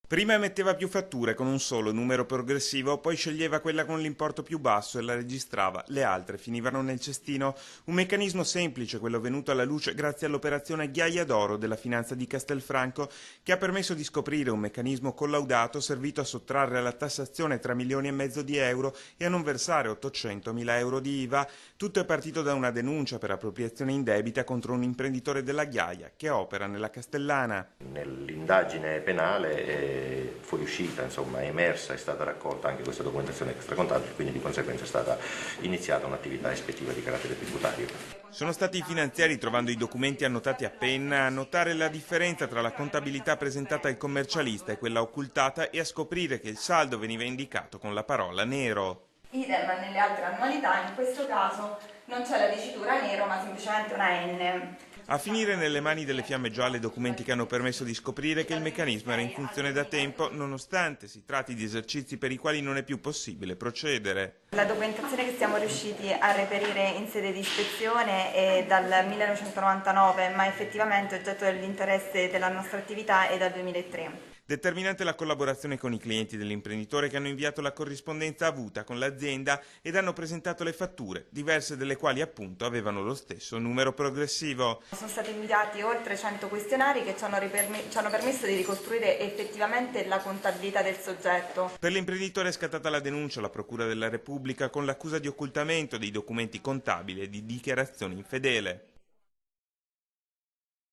Prima emetteva più fatture con un solo numero progressivo, poi sceglieva quella con l'importo più basso e la registrava, le altre finivano nel cestino. Un meccanismo semplice, quello venuto alla luce grazie all'operazione Ghiaia d'Oro della finanza di Castelfranco, che ha permesso di scoprire un meccanismo collaudato servito a sottrarre alla tassazione 3 milioni e mezzo di euro e a non versare 800.000 euro di IVA. Tutto è partito da una denuncia per appropriazione indebita contro un imprenditore della Ghiaia che opera nella Castellana. Nell'indagine penale fuoriuscita, insomma, è emersa, è stata raccolta anche questa documentazione extracontabile, quindi di conseguenza è stata iniziata un'attività ispettiva di carattere tributario. Sono stati i finanziari, trovando i documenti annotati a penna, a notare la differenza tra la contabilità presentata al commercialista e quella occultata e a scoprire che il saldo veniva indicato con la parola nero. Idem nelle altre annualità, in questo caso non c'è la dicitura nero ma semplicemente una N. A finire nelle mani delle fiamme gialle documenti che hanno permesso di scoprire che il meccanismo era in funzione da tempo, nonostante si tratti di esercizi per i quali non è più possibile procedere. La documentazione che siamo riusciti a reperire in sede di ispezione è dal 1999, ma effettivamente oggetto dell'interesse della nostra attività è dal 2003. Determinante la collaborazione con i clienti dell'imprenditore che hanno inviato la corrispondenza avuta con l'azienda ed hanno presentato le fatture, diverse delle quali appunto avevano lo stesso numero progressivo. Sono stati inviati oltre 100 questionari che ci hanno permesso di ricostruire effettivamente la contabilità del soggetto. Per l'imprenditore è scattata la denuncia alla Procura della Repubblica con l'accusa di occultamento dei documenti contabili e di dichiarazione infedele.